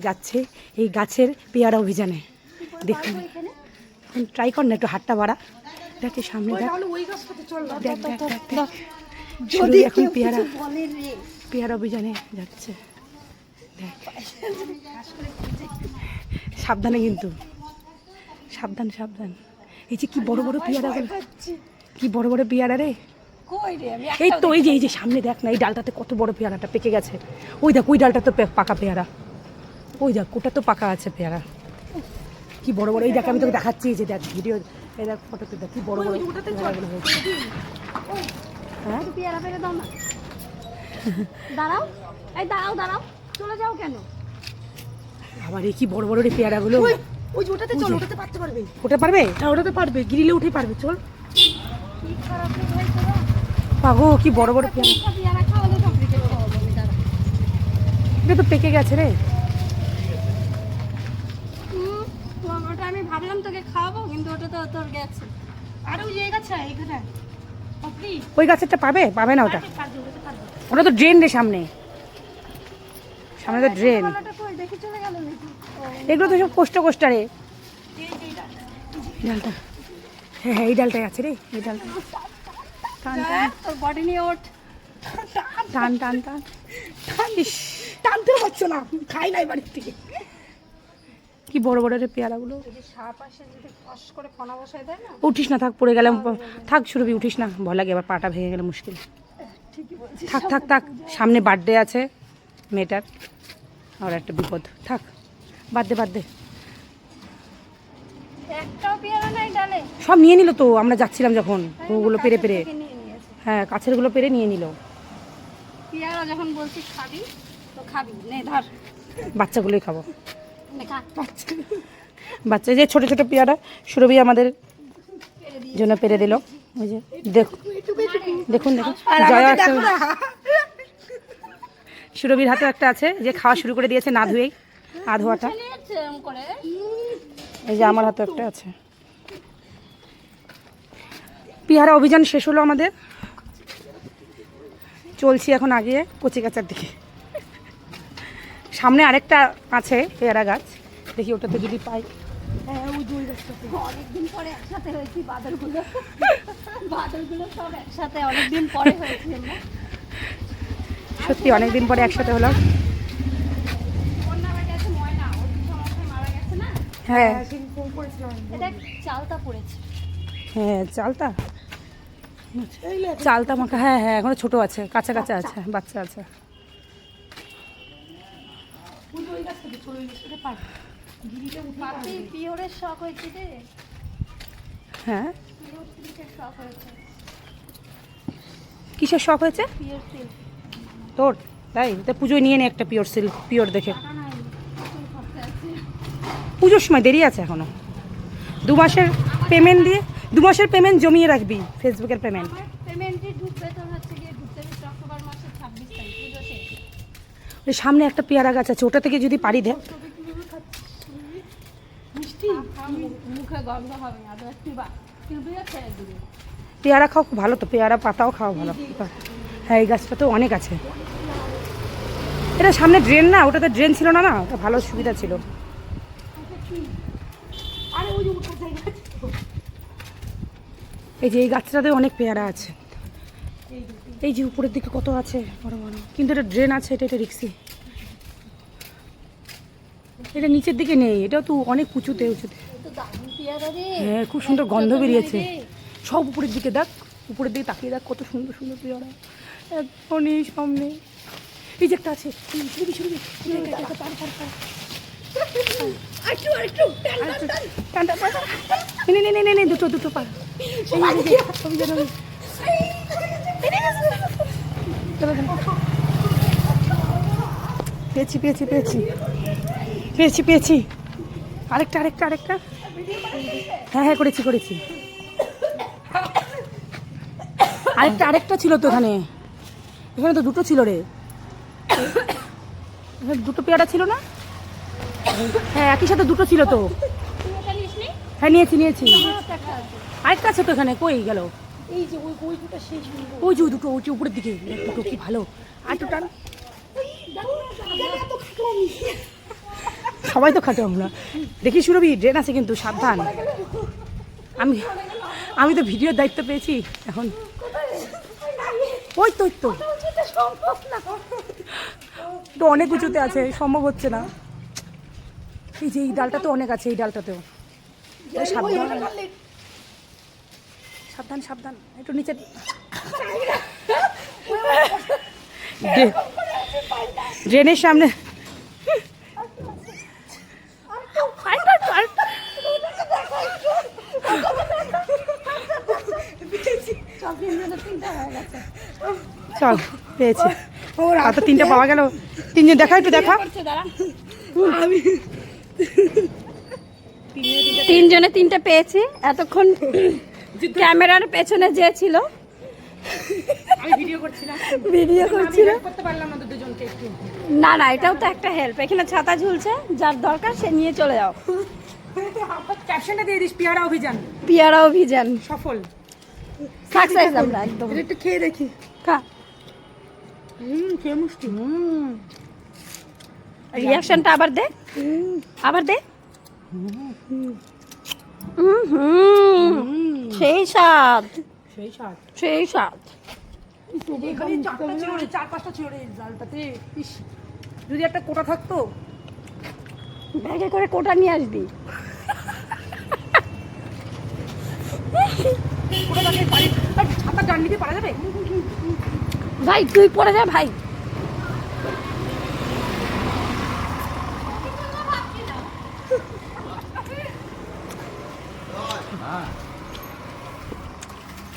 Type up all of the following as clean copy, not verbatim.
যাচ্ছে এই গাছের পেয়ারা অভিযানে। দেখুন ট্রাই কর না, একটু হাতটা বাড়া, দেখে সামনে দেখ, দেখ দেখ দেখ দেখ যদি এখন পেয়ারা অভিযানে যাচ্ছে। দেখ সাবধানে কিন্তু, সাবধান সাবধান। এই যে কি বড় বড় পেয়ারা, কি বড় বড় পেয়ারা রে। এই তো এই যে সামনে দেখ না, এই ডালটাতে কত বড় পেয়ারাটা পেকে গেছে। ওই দেখ ওই ডালটা তো পাকা পেয়ারা, ওই দেখ ওটা তো পাকা আছে পেয়ারা, কি বড় বড়। এই দেখ আমি তোকে দেখাচ্ছি, এই যে দেখ ভিডিও, এই দেখ ফটোতে দেখ কি বড় বড় পেয়ারাগুলো হয়েছে। হ্যাঁ পেয়ারা ফেলে দাও না, দাঁড়াও, এই দাঁড়াও দাঁড়াও, চলে যাও কেন? আবার এই কি বড় বড় রে পেয়ারাগুলো। ওই যে ওটাতে চল, ওটাতে পারতে পারবে। ওটা পারবে? হ্যাঁ ওটাতে পারবে, গ্রিলে উঠে পারবে। চল। কি খারাপ হয়েছে পাগো, কি বড় বড় পেয়ারা। পেয়ারা খাওয়ালে চাকরিকে খাওয়াবো আমি, দাঁড়া। এটা তো পেকে গেছে রে। ওটা আমি ভাবলাম তোকে খাওয়াবো, কিন্তু ওটা তো তোর গেছে। আর ওই যে গাছ এইখানে, ওই গাছেরটা পাবে? পাবে না ওটা, ওটা তো ড্রেন রে, সামনে সামনে তো ড্রেন। দেখি চলে গেল। এগুলো তো সব কোষ্টা রে। ডালটা, হ্যাঁ হ্যাঁ এই ডালটাই আছে রে, এই ডালটা। টান টান তোর বডি নিয়ে ওঠ, টান টান টান। টানতে পারছো না, খাই নাই বাড়ির থেকে। কি বড় বড় রে পেয়ারাগুলো। সাপ আসে যদি ফস করে ফনা বসায় দেয় না। উঠিস না, থাক পড়ে গেলাম, থাক সুরভি উঠিস না, ভয় লাগে, আবার পাটা ভেঙে গেলে মুশকিল। থাক থাক থাক, সামনে বার্থডে আছে মেয়েটার, আর একটা বিপদ, থাক বাদ দে। একটাও পেয়ারা নাই ডালে। সব নিয়ে নিল তো, আমরা যাচ্ছিলাম যখন ওগুলো পেরে পেরে। হ্যাঁ কাছের গুলো পেরে নিয়ে নিল। পেয়ারা যখন বলছিস খাবি তো খাবি, নে ধর। বাচ্চাগুলোই খাবো, বাচ্চা যে ছোট ছোট পেয়ারা সুরভি আমাদের জন্য পেরে দিল। ওই যে দেখুন জয়া একটা, সুরভির হাতে একটা আছে যে খাওয়া শুরু করে দিয়েছে না ধুয়েই, আধোয়াটা। এই যে আমার হাতে একটা আছে। পেয়ারা অভিযান শেষ হলো আমাদের, চলছি এখন আগে কচিকাচার দিকে। সামনে আরেকটা আছে পেয়ারা গাছ, দেখি ওটাতে যদি পাই। অনেকদিন পরে একসাথে হয়েছি, বাদরগুলো সব একসাথে অনেকদিন পরে হয়েছি। সত্যি অনেকদিন পরে একসাথে হলাম। হ্যাঁ চালতা পড়েছে, হ্যাঁ চালতা মাখা, হ্যাঁ হ্যাঁ এখনো ছোট আছে, কাঁচা কাঁচা আছে, বাচ্চা আছে। হ্যাঁ কিসের শখ হয়েছে তোর? তাই তা পুজোয় নিয়ে নে একটা পিওর সিল্ক, পিওর দেখে। পুজোর সময় দেরি আছে এখনো, 2 মাসের পেমেন্ট দিয়ে, 2 মাসের পেমেন্ট জমিয়ে রাখবি, ফেসবুকের পেমেন্ট। ওই সামনে একটা পেয়ারা গাছ আছে, ওটা থেকে যদি পারি দে। পেয়ারা খাও খুব ভালো তো, পেয়ারা পাতাও খাওয়া ভালো। হ্যাঁ এই গাছটা তো অনেক আছে। এটা সামনে ড্রেন না, ওটাতে ড্রেন ছিল না, ওটা ভালো সুবিধা ছিল। এই যে এই গাছটাতে অনেক পেয়ারা আছে, এই যে উপরের দিকে কত আছে বড় বড়, কিন্তু এটা ড্রেন আছে, এটা রিক্সি। এটা নিচের দিকে নেই, এটাও তো অনেক উঁচুতে। হ্যাঁ খুব সুন্দর গন্ধ বেরিয়েছে। সব উপরের দিকে দেখ, উপরের দিকে তাকিয়ে দেখ, কত সুন্দর সুন্দর পেয়ারা এখনই সামনে। এই যে একটা আছে, দুটো পা। পেয়েছি। আরেকটা। হ্যাঁ করেছি। আরেকটা ছিল তো এখানে তো দুটো ছিল রে, এখানে দুটো পেয়ারা ছিল না? হ্যাঁ একই সাথে দুটো ছিল তো। হ্যাঁ নিয়েছি। আরেকটা আছে তো এখানে, কই গেল? ওই যে দুটো, ওই যে উপরের দিকে দুটো, কি ভালো। আর তো টান, সবাই তো খাটো আমরা। দেখি সুরভি, ড্রেন আছে কিন্তু, সাবধান। আমি তো ভিডিওর দায়িত্ব পেয়েছি এখন। ওই তো তো অনেক উঁচুতে আছে, সম্ভব হচ্ছে না। এই যে এই ডালটা তো অনেক আছে, এই ডালটাতেও। সাবধান সাবধান, একটু নিচে। ড্রেনের সামনে চল, পেয়েছি। আর তো 3টা পাওয়া গেল। 3জন দেখা, একটু দেখা। আমি 3জনে 3টা পেয়েছি। এতক্ষণ ক্যামেরার পেছনে যে ছিল আমি ভিডিও করছিলাম। করতে পারলাম না তো দুজনকে একটু। না না, এটাও তো একটা হেল্প। এখানে ছাতা ঝুলছে, যার দরকার সে নিয়ে চলে যাও। ক্যাপশনটা দিয়ে দিস, পেয়ারা অভিযান পেয়ারা অভিযান সফল, সাকসেস। আমরা একদম একটু খেয়ে দেখি। খা, খেয়ে মুষ্টি। রিয়াকশনটা আবার দে, আবার দে। সেই স্বাদ, সেই স্বাদ, সেই স্বাদ। এখানে 4টা ছিল রে, 4-5টা ছিল রে ডালটাতে। ইস, যদি একটা কোটা থাকতো। ব্যাগে করে কোটা নিয়ে আসবি। কোটাটাকে পারি, ছাতা ডান্ডি দিয়ে পারা যাবে? ভাই তুই পড়ে যা ভাই।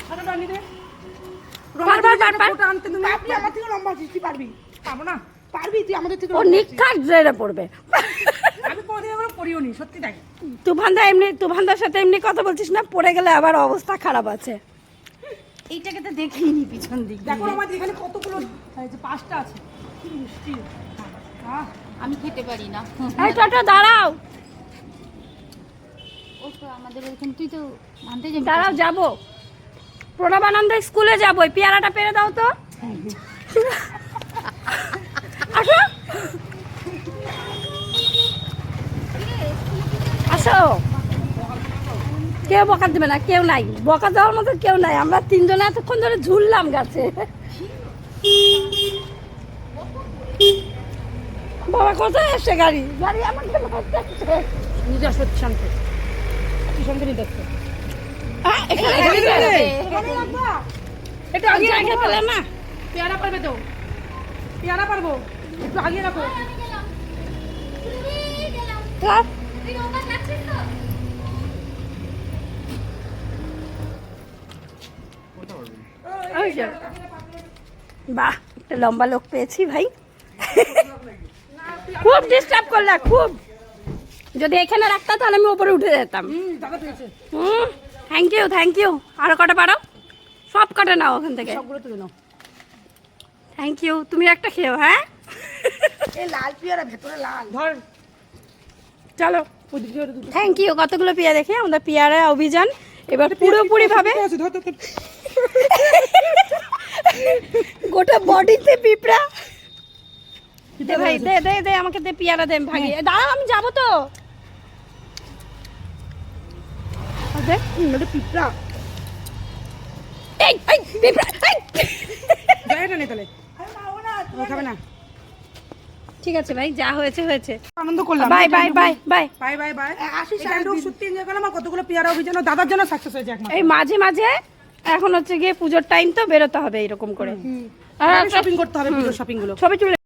ছাতা ডান্ডি দে। পার। আনতে তুমি আপনি আমার থেকে লম্বা আছিস, তুই পারবি? পারবো না। পারবি তুই আমাদের থেকে। ও নিখাত ড্রেনে পড়বে। আমি কোনোদিন এগুলো পড়িও নি, সত্যি তাই। তুফানদার সাথে এমনি কথা বলছিস না, পড়ে গেলে আবার অবস্থা খারাপ আছে। এইটাকে তো দেখিনি পিছন দিক দেখো আমাদের এখানে কতগুলো, এই যে 5টা আছে। কি মিষ্টি। আমি খেতে পারি না। এই টোটো দাঁড়াও, ও তো আমাদের ওইখানে, তুই তো আনতে যাবি। দাঁড়াও, যাবো। প্রণবানন্দ স্কুলে যাবো, ওই পেয়ারাটা পেরে দাও তো। আসো আসো, কেউ বকা দেবে না, কেউ নাই বকা দেওয়ার মতো, কেউ নাই। আমরা 3জনে এতক্ষণ ধরে ঝুললাম গাছে। বাবা কোথায় এসে গাড়ি গাড়ি আমাকে মারতেছে। নিজে আসো, শান্ত শান্ত নিতে আসো। এখানে একটু আগে জায়গা পেলে না। পেয়ারা পারবে তো? পেয়ারা পারবো, একটু আগে রাখো। রাখ। ওই যে। বাহ, একটা লম্বা লোক পেয়েছি ভাই। খুব ডিস্টার্ব করলা, খুব। যদি এখানে রাখতাম তাহলে আমি উপরে উঠে যেতাম। দাদা পেয়েছে। Thank you. আরো কটা পারো, সব কটা নাও ওখান থেকে। সবগুলো তুলে নাও। Thank you. তুমি একটা খেও। হ্যাঁ, এই লাল পেয়ারা ভেতরে লাল। ধর, চলো। ওদিকে ওটা দুটো থ্যাংক ইউ। কতগুলো পেয়ারা দেখে আমাদের পেয়ারা অভিযান এবার পুরোপুরি ভাবে। আছে। ধর ধর ধর। গোটা বডিতে পিঁপড়া। দে ভাই, দে দে দে, আমাকে দে পেয়ারা, দে ভাগিয়ে। দাঁড়াও, আমি যাবো তো। দেখ, ওটা পিঁপড়া। এই এই পিঁপড়া, এই। যায় না তাহলে। ও খাবে না। ঠিক আছে ভাই, যা হয়েছে হয়েছে। আনন্দ করলাম। Bye bye bye bye bye bye bye. আসিস, সত্যি এনজয় করলাম। আর কতগুলো পেয়ারা অভিযান ও দাদার জন্য সাকসেস হয়েছে একমাত্র। এই মাঝে মাঝে এখন হচ্ছে গিয়ে পুজোর টাইম তো বেরোতে হবে এরকম করে। শপিং করতে হবে, পুজোর শপিং গুলো। ছবি তুলে